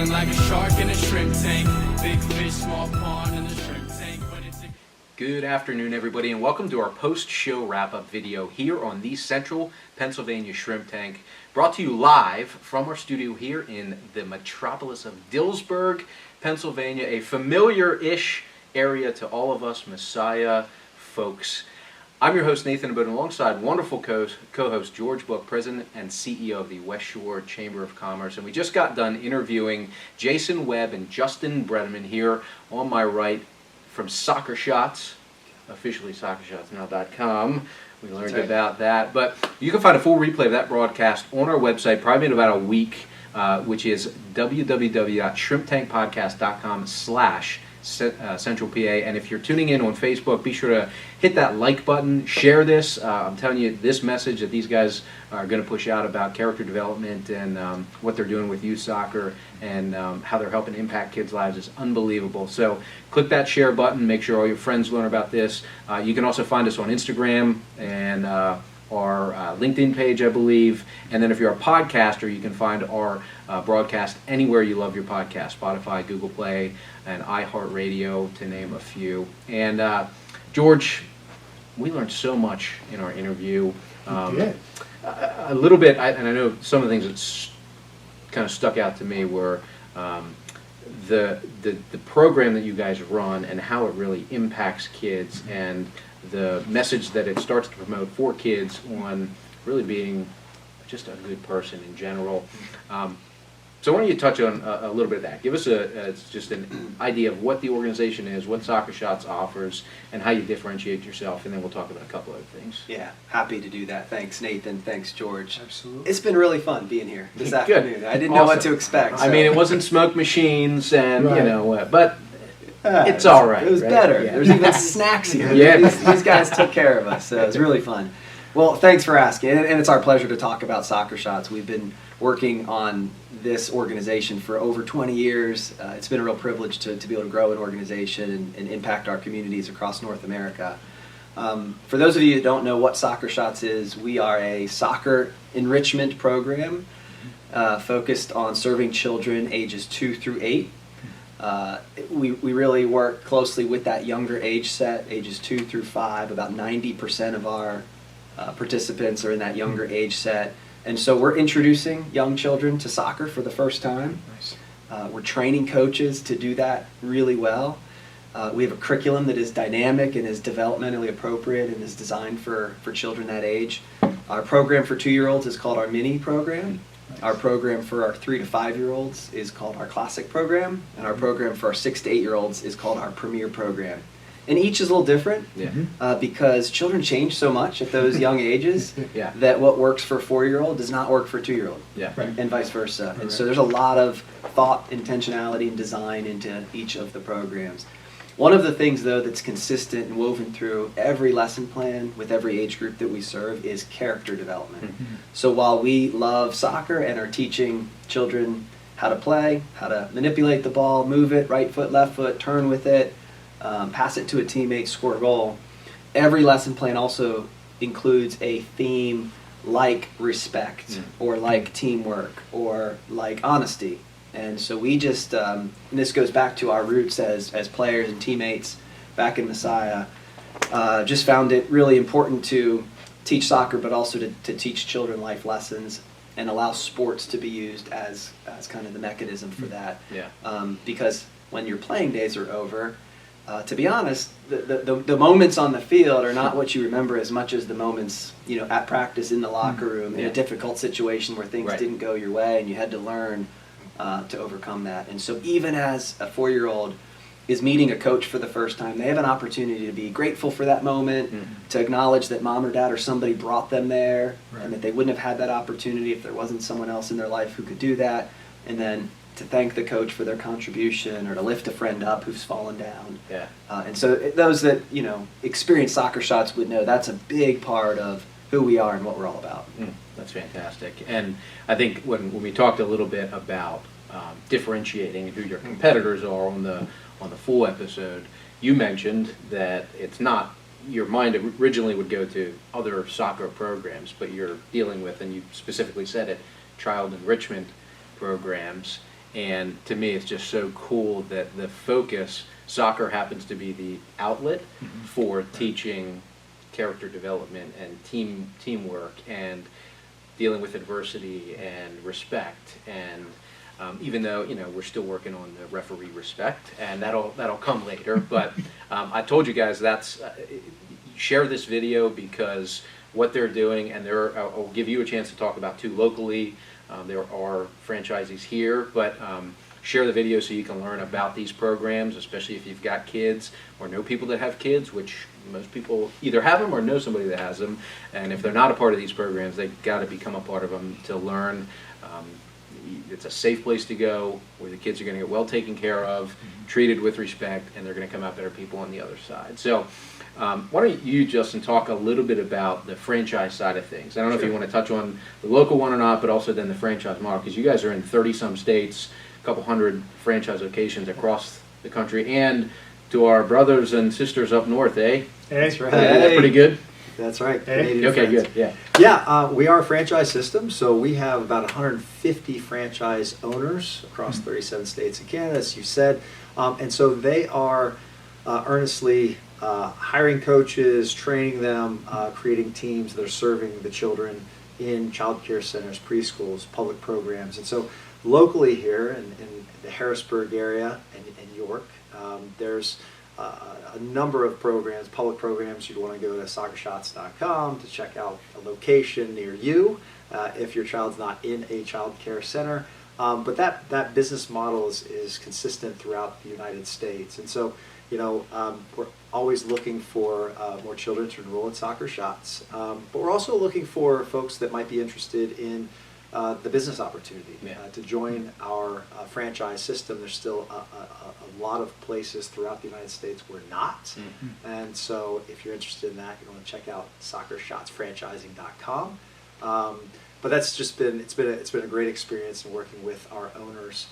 feeling like a shark in a shrimp tank. Big fish, small pond in the shrimp tank. Good afternoon, everybody, and welcome to our post-show wrap-up video here on the Central Pennsylvania Shrimp Tank, brought to you live from our studio here in the metropolis of Dillsburg, Pennsylvania, a familiar-ish area to all of us Messiah folks. I'm your host, Nathan Abode, alongside wonderful co-host George Book, President and CEO of the West Shore Chamber of Commerce. And we just got done interviewing Jason Webb and Justin Bredeman here on my right from Soccer Shots, officially soccershotsnow.com. We learned about that. But you can find a full replay of that broadcast on our website, probably in about a week, which is www.shrimptankpodcast.com/Central PA. And if you're tuning in on Facebook, be sure to hit that like button, share this. I'm telling you, this message that these guys are going to push out about character development and what they're doing with youth soccer and how they're helping impact kids' lives is unbelievable. So click that share button, make sure all your friends learn about this. You can also find us on Instagram and our LinkedIn page, I believe. And then if you're a podcaster, you can find our broadcast anywhere you love your podcast, Spotify, Google Play, and iHeartRadio, to name a few. And George, we learned so much in our interview. A little bit, and I know some of the things that kind of stuck out to me were the program that you guys run and how it really impacts kids, and the message that it starts to promote for kids on really being just a good person in general. So why don't you touch on a little bit of that? Give us just an idea of what the organization is, what Soccer Shots offers, and how you differentiate yourself, and then we'll talk about a couple other things. Yeah, happy to do that. Thanks, Nathan. Thanks, George. Absolutely. It's been really fun being here this Good. afternoon. I didn't know what to expect. I mean, it wasn't smoke machines and, Right. But it's all right. It was right? better. Yeah. There's even snacks here. Yeah. These guys took care of us, so it was really fun. Well, thanks for asking, and it's our pleasure to talk about Soccer Shots. We've been working on this organization for over 20 years. It's been a real privilege to be able to grow an organization and impact our communities across North America. For those of you who don't know what Soccer Shots is, we are a soccer enrichment program focused on serving children ages 2 through 8. We really work closely with that younger age set, ages 2 through 5. About 90% of our participants are in that younger age set. And so we're introducing young children to soccer for the first time. Nice. We're training coaches to do that really well. We have a curriculum that is dynamic and is developmentally appropriate and is designed for children that age. Our program for 2-year-olds is called our mini program. Nice. Our program for our 3 to 5-year-olds is called our classic program. And our program for our 6 to 8-year-olds is called our premier program. And each is a little different because children change so much at those young ages Yeah. that what works for a 4-year-old does not work for a 2-year-old. Yeah. Right. And vice versa. And Right. so there's a lot of thought, intentionality, and design into each of the programs. One of the things, though, that's consistent and woven through every lesson plan with every age group that we serve is character development. Mm-hmm. So while we love soccer and are teaching children how to play, how to manipulate the ball, move it, right foot, left foot, turn with it, pass it to a teammate, score a goal, every lesson plan also includes a theme like respect or like teamwork or like honesty. And so we just, and this goes back to our roots as players and teammates back in Messiah, just found it really important to teach soccer, but also to teach children life lessons and allow sports to be used as kind of the mechanism for that. Yeah. Because when your playing days are over, to be honest, the moments on the field are not what you remember as much as the moments, at practice, in the locker room, in a difficult situation where things didn't go your way and you had to learn to overcome that. And so even as a 4-year-old is meeting a coach for the first time, they have an opportunity to be grateful for that moment, to acknowledge that mom or dad or somebody brought them there, and that they wouldn't have had that opportunity if there wasn't someone else in their life who could do that, and then to thank the coach for their contribution or to lift a friend up who's fallen down. Yeah. And so those that, experience Soccer Shots would know that's a big part of who we are and what we're all about. That's fantastic. And I think when we talked a little bit about differentiating who your competitors are on the full episode, you mentioned that it's not, your mind originally would go to other soccer programs, but you're dealing with, and you specifically said it, child enrichment programs. And to me, it's just so cool that the focus, soccer happens to be the outlet for teaching character development and teamwork and dealing with adversity and respect. And even though we're still working on the referee respect, and that'll come later. But I told you guys share this video because what they're doing, and I'll give you a chance to talk about too locally. There are franchisees here, but share the video so you can learn about these programs, especially if you've got kids or know people that have kids, which most people either have them or know somebody that has them. And if they're not a part of these programs, they've got to become a part of them to learn. It's a safe place to go where the kids are going to get well taken care of, treated with respect, and they're going to come out better people on the other side. So why don't you, Justin, talk a little bit about the franchise side of things. I don't know if you want to touch on the local one or not, but also then the franchise model, because you guys are in 30-some states, a couple hundred franchise locations across the country, and to our brothers and sisters up north, eh? That's right. That's pretty good? That's right. Hey. Canadian Okay, friends. good, yeah. Yeah, we are a franchise system, so we have about 150 franchise owners across 37 states and Canada, as you said. And so they are earnestly hiring coaches, training them, creating teams that are serving the children in child care centers, preschools, public programs. And so locally here in the Harrisburg area and York, there's a number of programs, public programs. You'd want to go to soccershots.com to check out a location near you if your child's not in a child care center. But that business model is consistent throughout the United States. And so, we're always looking for more children to enroll in Soccer Shots. But we're also looking for folks that might be interested in the business opportunity to join our franchise system. There's still a lot of places throughout the United States we're not, and so if you're interested in that, you want to check out soccershotsfranchising.com. But that's just been a great experience in working with our owners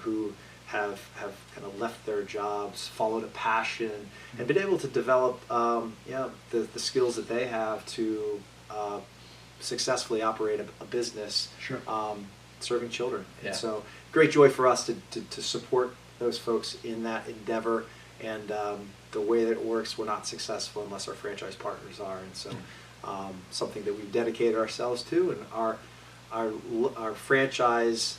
who have kind of left their jobs, followed a passion, and been able to develop the skills that they have to successfely operate a business serving children. Yeah. And so great joy for us to support those folks in that endeavor. And the way that it works, we're not successful unless our franchise partners are. And so something that we've dedicated ourselves to, and our franchise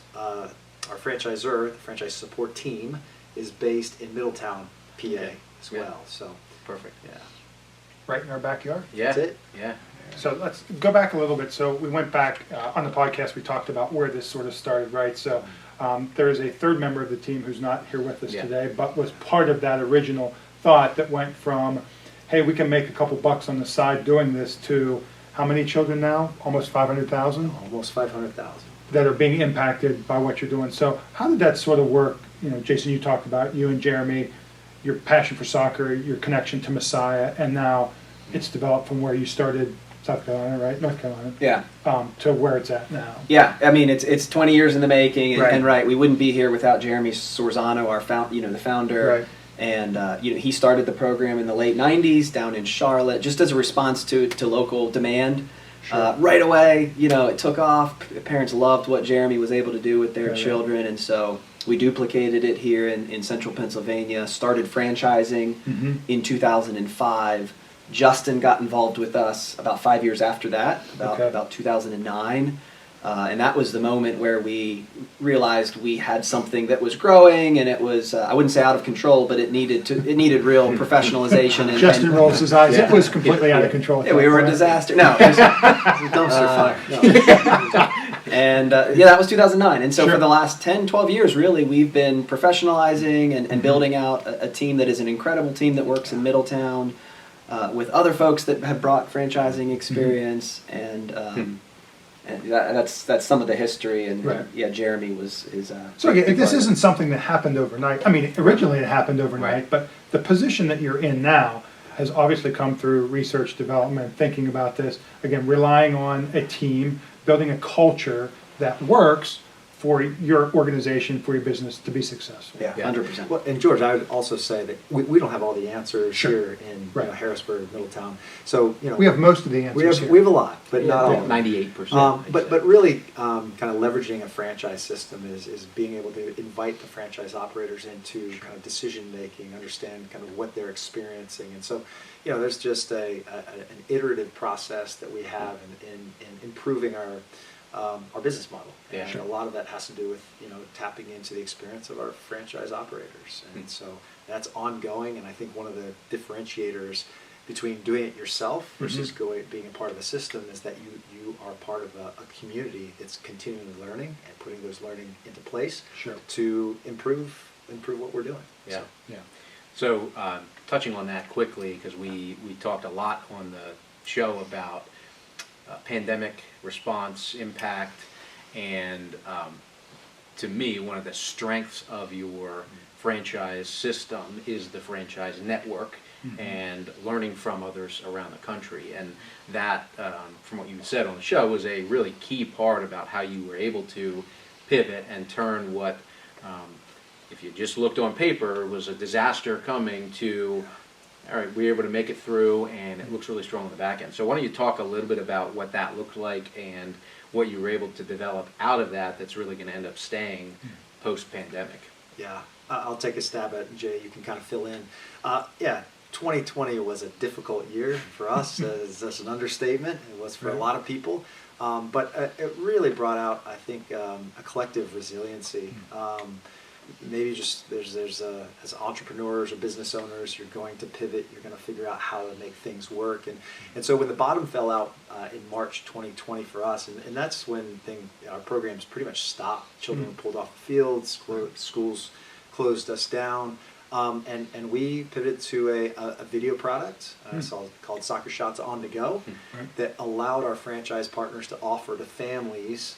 our franchisor, the franchise support team, is based in Middletown, PA as well. So Perfect. yeah, Right in our backyard. Yeah. That's it. Yeah. So let's go back a little bit. So we went back on the podcast, we talked about where this sort of started, right? So there is a third member of the team who's not here with us today, but was part of that original thought that went from, hey, we can make a couple bucks on the side doing this, to how many children now? Almost 500,000? Almost 500,000. That are being impacted by what you're doing. So how did that sort of work? Jason, you talked about you and Jeremy, your passion for soccer, your connection to Messiah, and now it's developed from where you started, South Carolina, right? North Carolina. Yeah. To where it's at now. Yeah, I mean it's 20 years in the making, and Right. we wouldn't be here without Jeremy Sorzano, our the founder. Right. And he started the program in the late 90s down in Charlotte, just as a response to local demand. Sure. Right away, it took off. Parents loved what Jeremy was able to do with their Right. children, and so we duplicated it here in central Pennsylvania, started franchising in 2005. Justin got involved with us about 5 years after that, about 2009. And that was the moment where we realized we had something that was growing, and it was, I wouldn't say out of control, but it needed real professionalization. Justin rolls his eyes. Yeah. It was completely out of control. Yeah, we were a disaster. No, it was a dumpster fire. No. And that was 2009. And so Sure. for the last 10, 12 years, really, we've been professionalizing and building out a team that is an incredible team that works in Middletown with other folks that have brought franchising experience. And that's some of the history. And Right. Jeremy is. So again, this isn't something that happened overnight. I mean, originally it happened overnight, Right. but the position that you're in now has obviously come through research development, thinking about this, again, relying on a team, building a culture that works for your organization, for your business to be successful. Yeah, Yeah. 100%. Well, and George, I would also say that we don't have all the answers Sure. here in Right. Harrisburg, Middletown. So, We have most of the answers here. we have a lot, but not all. of them. 98%. But really, kind of leveraging a franchise system is being able to invite the franchise operators into kind of decision making, understand kind of what they're experiencing, and so there's just an iterative process that we have in improving our business model. Yeah. And a lot of that has to do with tapping into the experience of our franchise operators, and so that's ongoing. And I think one of the differentiators between doing it yourself versus being a part of a system is that you are part of a community that's continually learning and putting those learning into place Sure. to improve what we're doing. Yeah. Yeah. So, touching on that quickly, because we talked a lot on the show about pandemic response, impact, and to me, one of the strengths of your franchise system is the franchise network and learning from others around the country. And that, from what you said on the show, was a really key part about how you were able to pivot and turn what, if you just looked on paper, was a disaster coming to, all right, we were able to make it through, and it looks really strong on the back end. So why don't you talk a little bit about what that looked like and what you were able to develop out of that that's really going to end up staying post-pandemic? Yeah, I'll take a stab at it, Jay. You can kind of fill in. 2020 was a difficult year for us. That's an understatement. It was for a lot of people. But it really brought out, I think, a collective resiliency. Maybe just there's as entrepreneurs or business owners, you're going to pivot. You're going to figure out how to make things work. And so when the bottom fell out in March 2020 for us, and that's when our programs pretty much stopped. Children were pulled off the fields. Schools closed us down. And we pivoted to a video product called Soccer Shots On To Go that allowed our franchise partners to offer to families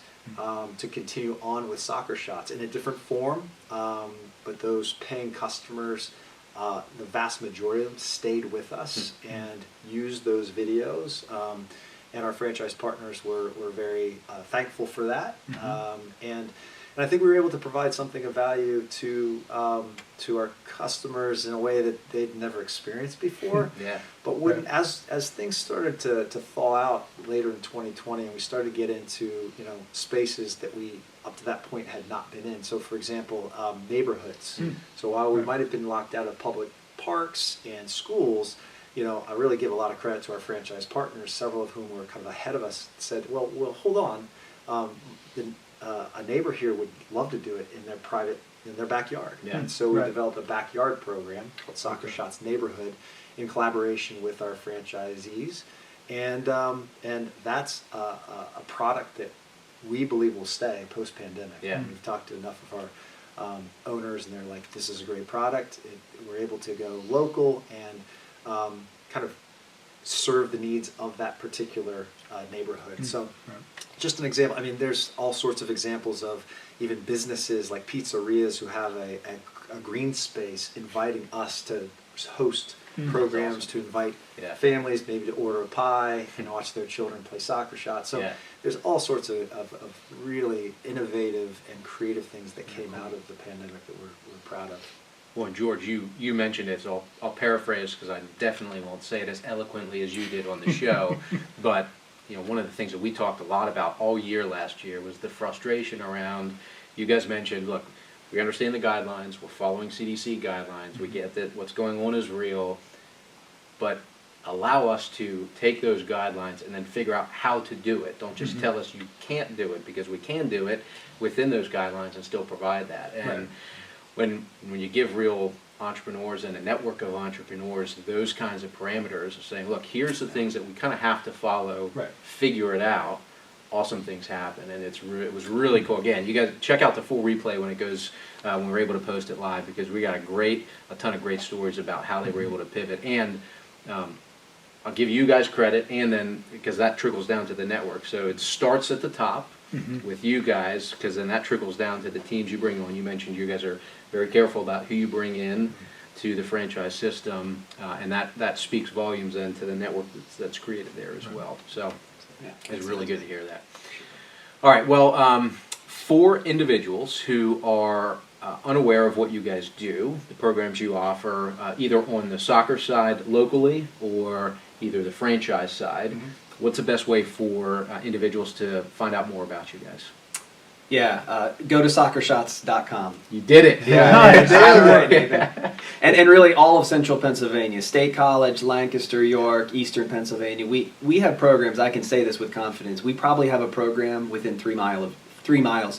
to continue on with Soccer Shots in a different form. But those paying customers, the vast majority of them stayed with us and used those videos. And our franchise partners were very thankful for that. And I think we were able to provide something of value to our customers in a way that they'd never experienced before. Yeah. But as things started to thaw out later in 2020, and we started to get into spaces that we up to that point had not been in. So, for example, neighborhoods. So while we might have been locked out of public parks and schools, I really give a lot of credit to our franchise partners, several of whom were kind of ahead of us. Said, well, hold on. A neighbor here would love to do it in their backyard. Yeah. And so we developed a backyard program called Soccer Shots Neighborhood in collaboration with our franchisees. And that's a product that we believe will stay post-pandemic. Yeah. We've talked to enough of our owners, and they're like, this is a great product. We're able to go local and kind of serve the needs of that particular neighborhood. So just an example, I mean, there's all sorts of examples of even businesses like pizzerias who have a green space inviting us to host programs, to invite families maybe to order a pie and watch their children play soccer shots. So there's all sorts of really innovative and creative things that came out of the pandemic that we're proud of. Well, and George, you mentioned it, so I'll paraphrase because I definitely won't say it as eloquently as you did on the show. But one of the things that we talked a lot about all year last year was the frustration around. You guys mentioned, look, we understand the guidelines. We're following CDC guidelines. We get that what's going on is real, but allow us to take those guidelines and then figure out how to do it. Don't just tell us you can't do it, because we can do it within those guidelines and still provide that. And when you give real entrepreneurs and a network of entrepreneurs those kinds of parameters of saying, look, here's the things that we kind of have to follow, figure it out, awesome things happen. And it was really cool. Again, you guys check out the full replay when it goes, when we're able to post it live, because we got a ton of great stories about how they were able to pivot. And I'll give you guys credit, and then because that trickles down to the network. So it starts at the top with you guys, because then that trickles down to the teams you bring on. You mentioned you guys are very careful about who you bring in to the franchise system, and that speaks volumes then to the network that's created there as well. So it's really good to hear that. All right, well, for individuals who are unaware of what you guys do, the programs you offer, either on the soccer side locally or either the franchise side, what's the best way for individuals to find out more about you guys? Yeah, go to soccershots.com. You did it. Nice. And really all of Central Pennsylvania, State College, Lancaster, York, Eastern Pennsylvania. We have programs. I can say this with confidence. We probably have a program within 3 miles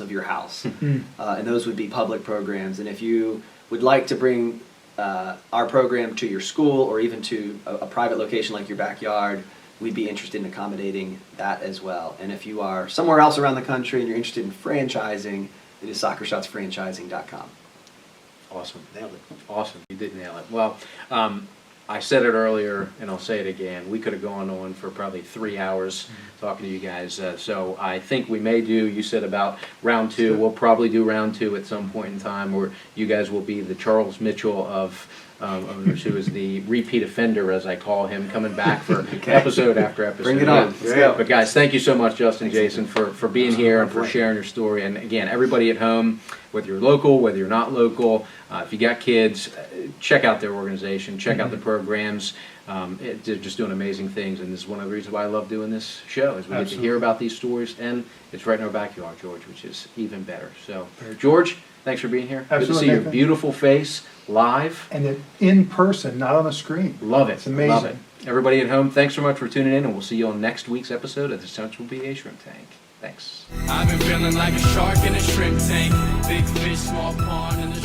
of your house, and those would be public programs. And if you would like to bring our program to your school or even to a private location like your backyard, we'd be interested in accommodating that as well. And if you are somewhere else around the country and you're interested in franchising, it is soccershotsfranchising.com. Awesome. Nailed it. Awesome. You did nail it. Well, I said it earlier, and I'll say it again. We could have gone on for probably 3 hours talking to you guys. So I think we may do, you said about round 2. We'll probably do round 2 at some point in time where you guys will be the Charles Mitchell of owners, who is the repeat offender, as I call him, coming back for episode after episode. Bring it on. Let's go. But guys, thank you so much, Justin and Jason, for being here and for sharing your story. And again, everybody at home, whether you're local, whether you're not local, if you got kids, check out their organization, check out the programs. They're just doing amazing things, and this is one of the reasons why I love doing this show, is we get to hear about these stories, and it's right in our backyard, George, which is even better. So, George, thanks for being here. Absolutely, good to see your Nathan. beautiful face live. And it in person, not on a screen. Love it. It's amazing. Love it. Everybody at home, thanks so much for tuning in, and we'll see you on next week's episode of the Central PA Shrimp Tank. Thanks. I've been feeling like a shark in a shrimp tank. Big fish, small pond, and the